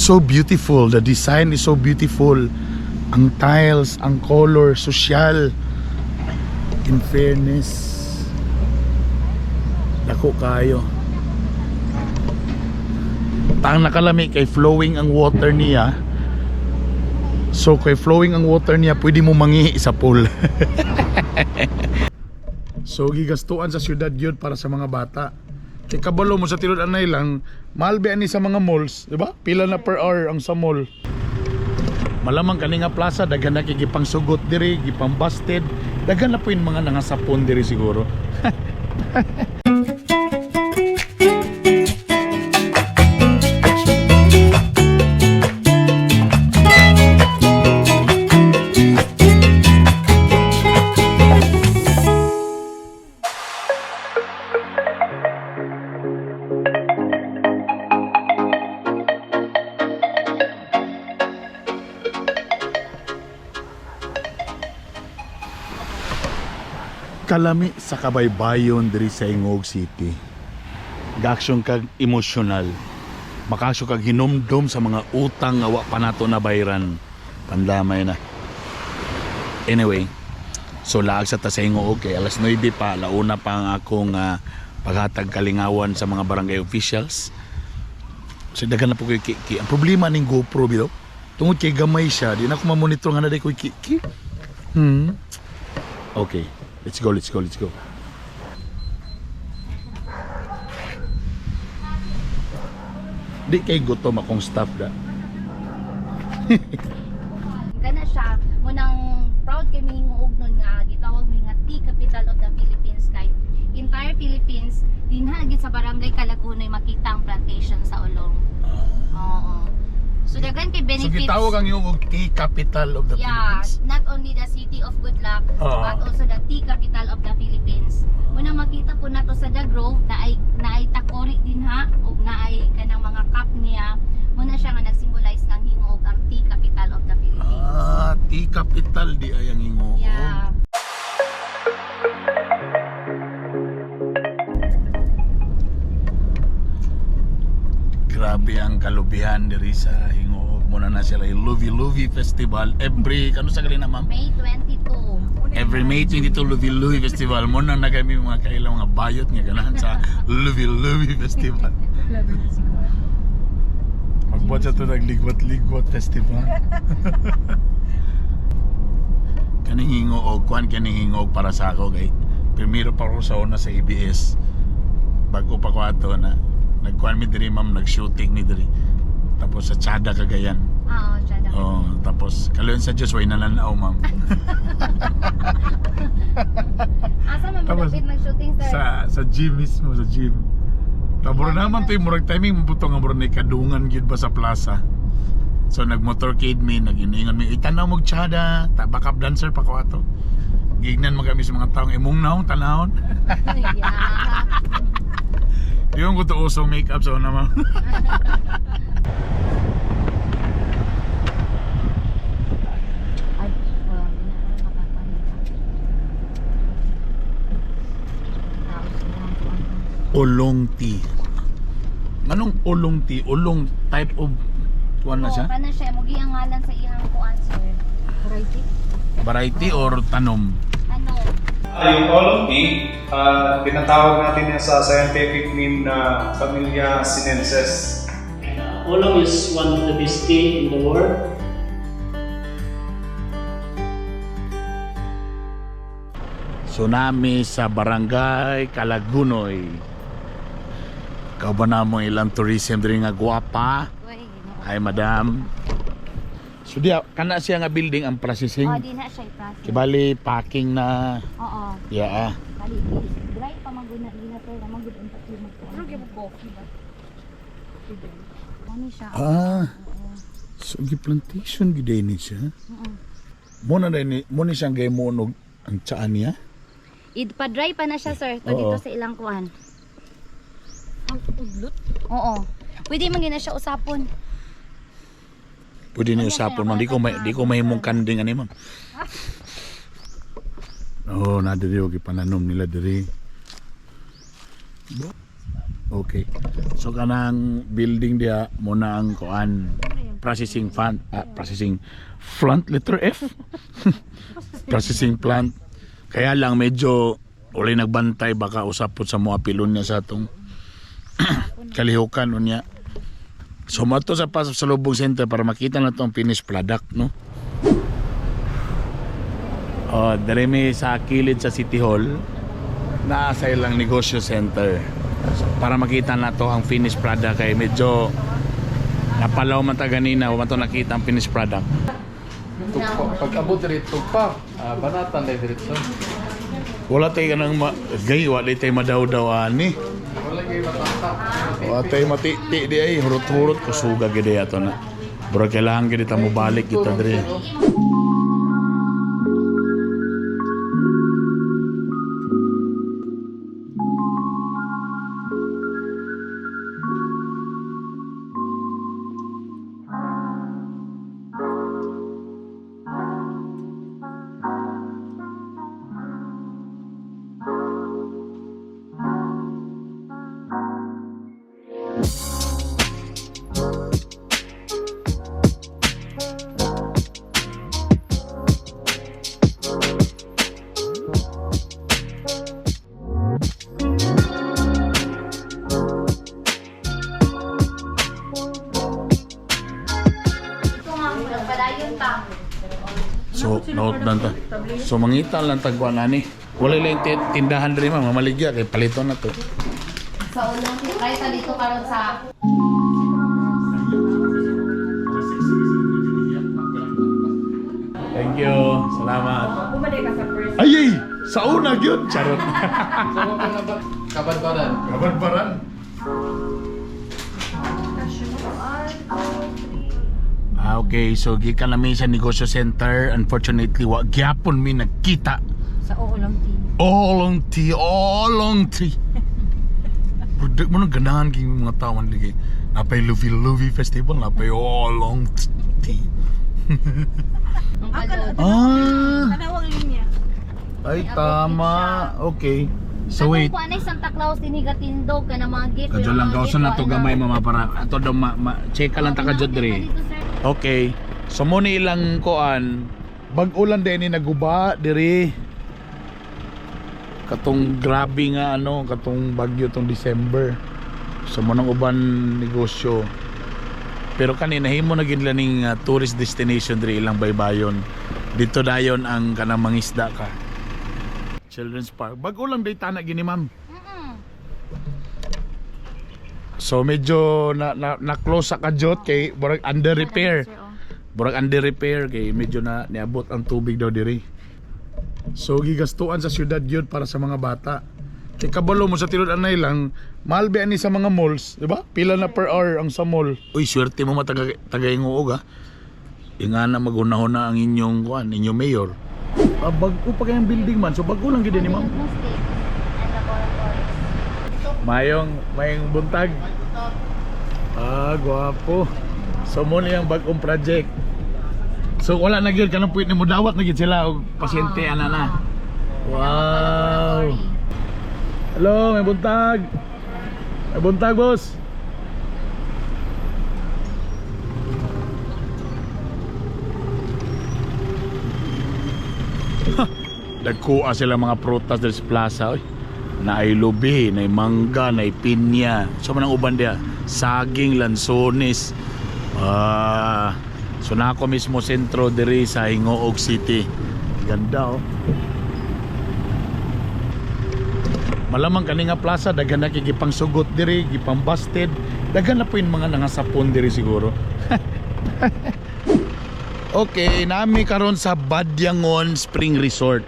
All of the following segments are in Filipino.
so beautiful. The design is so beautiful. Ang tiles, ang color, social. In fairness, dako kayo. Tang nakalami kay flowing ang water niya. So kay flowing ang water niya, pwede mo mangihi sa pool. So gigastuan sa syudad yun para sa mga bata. Kay kabalo mo sa tilod anay lang, mahal ba ani sa mga malls, di ba? Pila na per hour ang sa mall. Malamang kani nga plaza daghan na gipang sugot diri, gipang busted. Daghan na po yung mga nangasapon diri siguro. Kalami sa kabaybayon diri sa Ingog City. Gaksyon kag emosyonal. Makaksyon kag hinumdum sa mga utang nga wa pa nato na bayaran. Pandamay na. Anyway, so laag sa ta sa Ingog kay alas 9 pa, launa pa ang akong paghatag kalingawan sa mga barangay officials. So daghan na po ko'y kiki. Ang problema ning GoPro bitaw, tungod kay gamay siya, di na ko ma-monitor nga na day ko'y kiki. Okay. Let's go. Di kay gutom akong staff da. Kana siya, munang proud kami himuog nun nga, gitawag mi nga tea capital of the Philippines kay entire Philippines, dinha gid sa barangay Calagunoy makita ang plantation sa Olong. Oo. So daghan kay So benefits. gitawag ang yung tea capital of the Philippines. Not only the city of good luck, but also the tea capital of the Philippines. Muna makita po nato sa The Grove na ay takori din ha, o na ay kanang mga cup niya. Muna siya nga nag-symbolize ng hingog ang tea capital of the Philippines. Tea capital di ay ang Ingog. Yeah. Grabe ang kalubihan diri sa Hingog. Muna na sila yung Luvi Festival every kano sa gali na ma'am? May 22. Every May 22 Luvi Festival. Muna na kami mga kailang mga bayot nga ganahan sa Luvi Festival. Magbuhat siya ito nagligwat festival. Kaning Hingog, kuhan kaning Hingog para sa ako kay primero pa ko sa una sa ABS. Bago pa ko ato na nagkuhan mi diri ma'am, nag-shooting mi diri. Tapos sa Chada Cagayan. Oo, Chada. Oh, tapos kaluyan sa Diyos way nananaw ma'am. Asa man Tapos, malapit mag-shooting sir? sa gym mismo, sa gym. Tapos naman to yung murag timing mabuto nga murag ni kadungan gyud ba sa plaza. So nag-motorcade mi, nag-iningon mi, itanaw mo Chada, backup dancer pa ko ato. Gignan mo kami sa mga taong imong naong tanahon. Yeah. Yung ko to usong makeup so naman. Ay, wala Olong tea. Anong olong tea? Olong type of kuan na siya? Kana siya mo ang ngalan sa iyang kuan sir. Variety. Variety or tanom? Ano? Yung Olong tea, tinatawag natin yan sa scientific name na Familia sinensis. Oolong is one of the best tea in the world. Tsunami sa barangay Calagunoy. Ikaw ba na mo ilang tourism diri nga guwapa? Uy, Hi madam. So diya, kana siya nga building ang processing. di na siya i-process. Kibali packing na. Oo. Yeah. Bali, dry pa maguna din na sir, namang gud ang pagkimo ko. Ano gyud coffee ba? Ano siya? So giplantation gid ni siya. Mo na ni siyang gaymo og ang tsaan niya. Pa-dry pa na siya sir, to Oo. dito sa ilang kuan. Ang udlot? Oo. Pwede man gina siya usapon. Pwede na usapon man, di ko mahimong kanding ani ma'am. Oh, na diri og ipananom nila diri. Okay. So kanang building dia mo na ang kuan. processing plant letter F. Processing plant. Kaya lang medyo uli nagbantay baka usapot sa mga pilon niya sa atong kalihukan unya. So mato sa pasalubong center para makita na itong finished product, no? Dere mi sa kilid sa City Hall na sa ilang negosyo center. So, para makita na to ang finished product kay medyo napalaw man ta ganina wa man to nakita ang finished product. Pag-abot dito pa, banatan na dito. Wala tayo kanang gay, wala tayo madaw-daw ani. Wala kayo matata. Wala tayo matiti di ay hurot-hurot kusuga gede ato na. Bro kailangan gede ta mo balik kita dire. So, note lang ta. So, mangita lang tagwa na ni. Wala lang tindahan rin ma, mamaligya kay palito na to. Sa unang try ta dito karon sa Thank you. Salamat. Ay, ay! Sa una gyud charot. So, wala na ba? Kabadbaran. Kabarbaran. Okay, so gikan namin sa negosyo center. Unfortunately, wa gyapon mi nagkita. sa Oolong Tea. Oolong tea. Produk mo nang ganahan kayong mga tawan lagi. Napay Luffy Festival, napay Oolong tea. Kanawang linya. Ay, tama. Okay. So wait. Kung anay Santa Claus tinigatindo ka na mga gift. Kadyo lang gawson na to gamay mama para ato daw check ka lang ta kadyo diri. Okay. So mo ni ilang kuan bag-ulan din ni naguba diri. Katong grabe nga ano, katong bagyo tong December. So mo nang uban negosyo. Pero kanina himo na gid laning tourist destination diri ilang baybayon. Dito dayon ang kanang mangisda ka. Children's Park. Bag-ulan day tana gini ma'am. So medyo na close sa kadyot kay burag under repair. Burag under repair kay medyo na niabot ang tubig daw diri. So gigastuan sa syudad yun para sa mga bata. Kay kabalo mo sa tilod anay lang, mahal ba ani sa mga malls, di ba? Pila na per hour ang sa mall. Uy, swerte mo tagainguog ha. Ingana magunahon na ang inyong kuan, inyong mayor. Bago pa kayang building man, so bago lang gid ni ma'am. Mayong buntag. Gwapo. So mo na yung bagong project. So wala na gyud kanang puwit nimo dawat na gyud sila og pasyente ana na. Wow. Hello, may buntag. May buntag, boss. Nagkuha sila mga prutas sa plaza. Oy. Na ay lubi, na ay mangga, na ay pinya. So manang uban dia, saging, lansones. So na ako mismo sentro diri sa Hingoog City. Ganda oh. Malamang kani nga plaza daghan na gipang sugot diri, gipang busted. Daghan na po yung mga nangasapon diri siguro. Okay, nami karon sa Badyangon Spring Resort.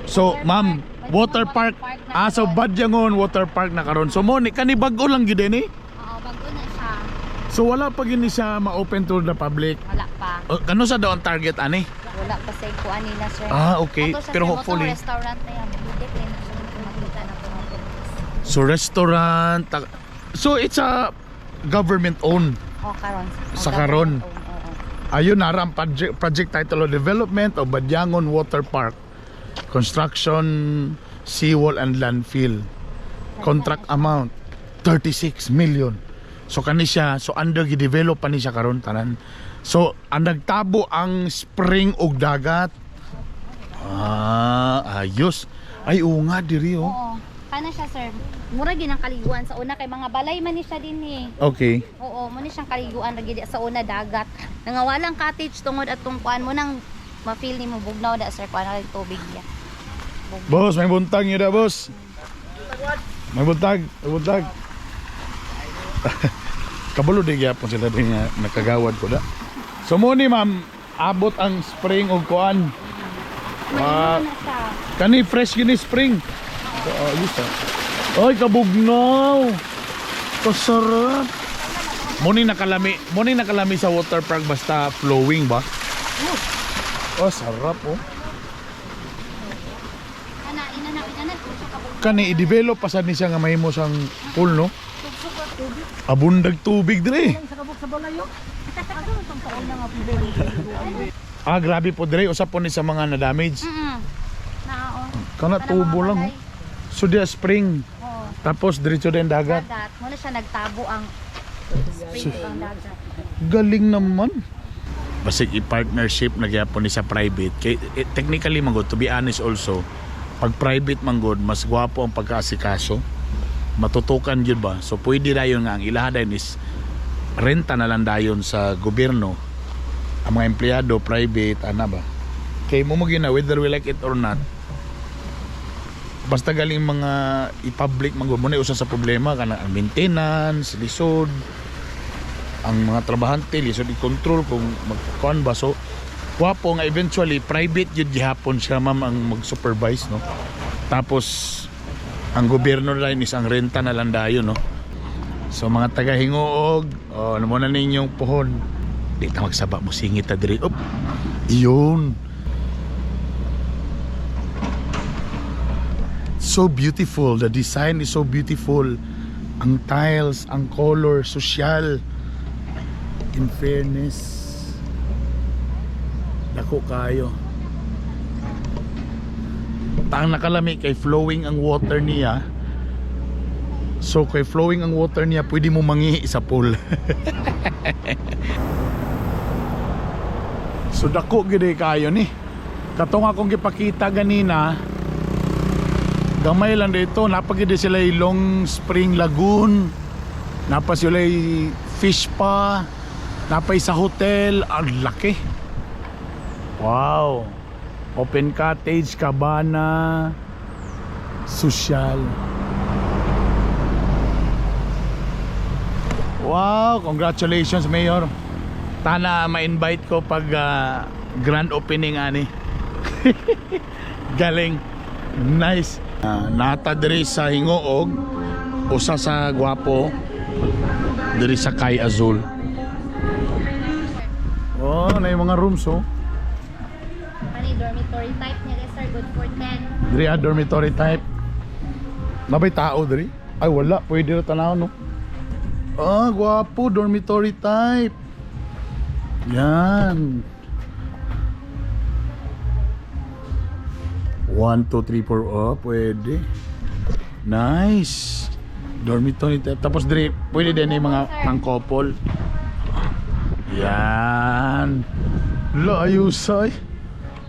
So, ma'am, water park. So Badyangon water park na karon. So mo ni kani bag-o lang gyud ni. Oo, bago na siya. So wala pa gini siya ma-open to the public. Wala pa. Kano sa daw ang target ani? Wala pa sa kuan nila sir. Okay. Ato sa Pero sir, hopefully. motong restaurant na yan. Hindi pa na siya makita na po. So restaurant. So it's a government owned. Karon. Sa karon. Oo. Ayun na ang project title of development of Badyangon Water Park. Construction, seawall and landfill. Contract amount 36 million. So kani siya, so under gi-develop pa ni siya karon tanan. So, ang nagtabo ang spring ug dagat. Ayos. Ay, oo nga, diri oh. Oo. Kana siya, sir. Mura ginang kaliguan sa una kay mga balay man ni siya din eh. Okay. Oo, mo ni siyang kaliguan lagi di sa una dagat. Nangawalang cottage tungod atong kuan mo nang ma-feel nimo bugnaw da sir kuan ang tubig niya. Boss, may buntag niyo da, boss. May buntag, may buntag. Kabalo di gyapon sila din nga nakagawad ko da. So mo ni ma'am, abot ang spring og kuan. May na siya. Kani fresh gini spring. Ayos ah. Ay, kabugnaw. Kasarap. Muni nakalami sa water park basta flowing ba? Oh, sarap oh. Ana ina Kani i-develop pa sad ni siya nga mahimo sang pool no? Abundag tubig dire. Grabe po dire usap po ni sa mga na damage. Nao. Kana tubo lang. Oh. So dia spring. Oo. Tapos diretso din dagat. Dagat. Mo na siya nagtabo ang spring pang dagat. Galing naman. Basig i-partnership nagyapon ni sa private. Kay technically man good, to be honest also, pag private man good, mas gwapo ang pagkaasikaso. Matutukan yun ba? So pwede dayon nga ang ilahadan is renta na lang dayon sa gobyerno. Ang mga empleyado private ana ba? Kay mo na whether we like it or not. Basta galing mga i-public man good mo na usa sa problema kana ang maintenance, lisod, ang mga trabahante lisod i-control kung magkuan ba. So wapo nga eventually private yun gihapon siya ma'am ang mag-supervise no. Tapos ang gobyerno rin is ang renta na lang dayon no. So mga taga Hingoog, ano mo na ninyong pohon. Di ta magsaba mo singit ta diri. Op. Iyon. So beautiful, the design is so beautiful. Ang tiles, ang color, social. In fairness, dako kayo. Tang nakalami kay flowing ang water niya. So kay flowing ang water niya, pwede mo mangihi sa pool. So dako gid kayo ni. Katong akong gipakita ganina, gamay lang dito, napagid sila Long Spring Lagoon. Napa sila fish pa. Napay sa hotel, ang laki. Wow. Open cottage, cabana, social. Wow, congratulations Mayor. Tana ma-invite ko pag grand opening ani. Galing. Nice. Nata diri sa Hingoog, usa sa gwapo diri sa Kay Azul. Oh, na yung mga rooms oh. Pani dormitory type niya sir, good for 10. Diri dormitory type. Nabay tao diri? Ay wala, pwede ra tanaw no. Gwapo, dormitory type. Yan. 1, 2, 3, 4. Pwede. Nice. Dormitory type. Tapos diri, pwede din yung mga pang-couple. Yan. Ayusay.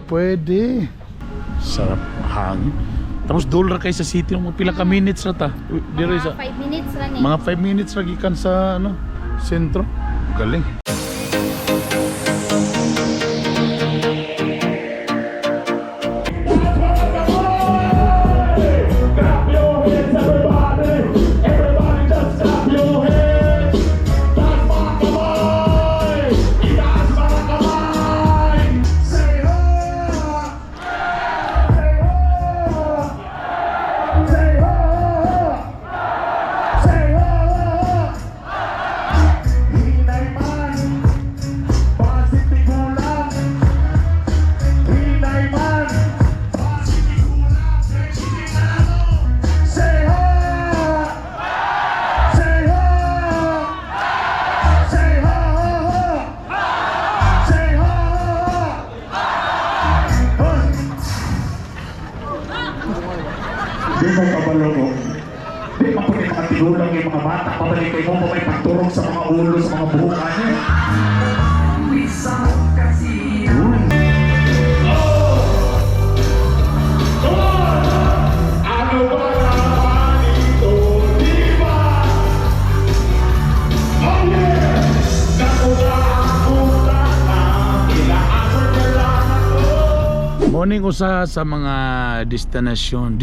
Pwede. Sarap hangin. Tapos dollar kayo sa city mga pila ka minutes na ta. Diri sa 5 minutes lang eh. mga 5 minutes lagi kan sa ano, sentro. Galing. Di mo kabalong. Di mo pwede mga tigulang yung mga bata. Pabalik kayo mo may pagturong sa mga ulo, sa mga buhok niya. Morning usa sa mga destinasyon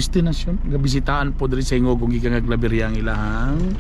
nga bisitaan po diri sa Ingog kung gikan nga Claveria ang ilahang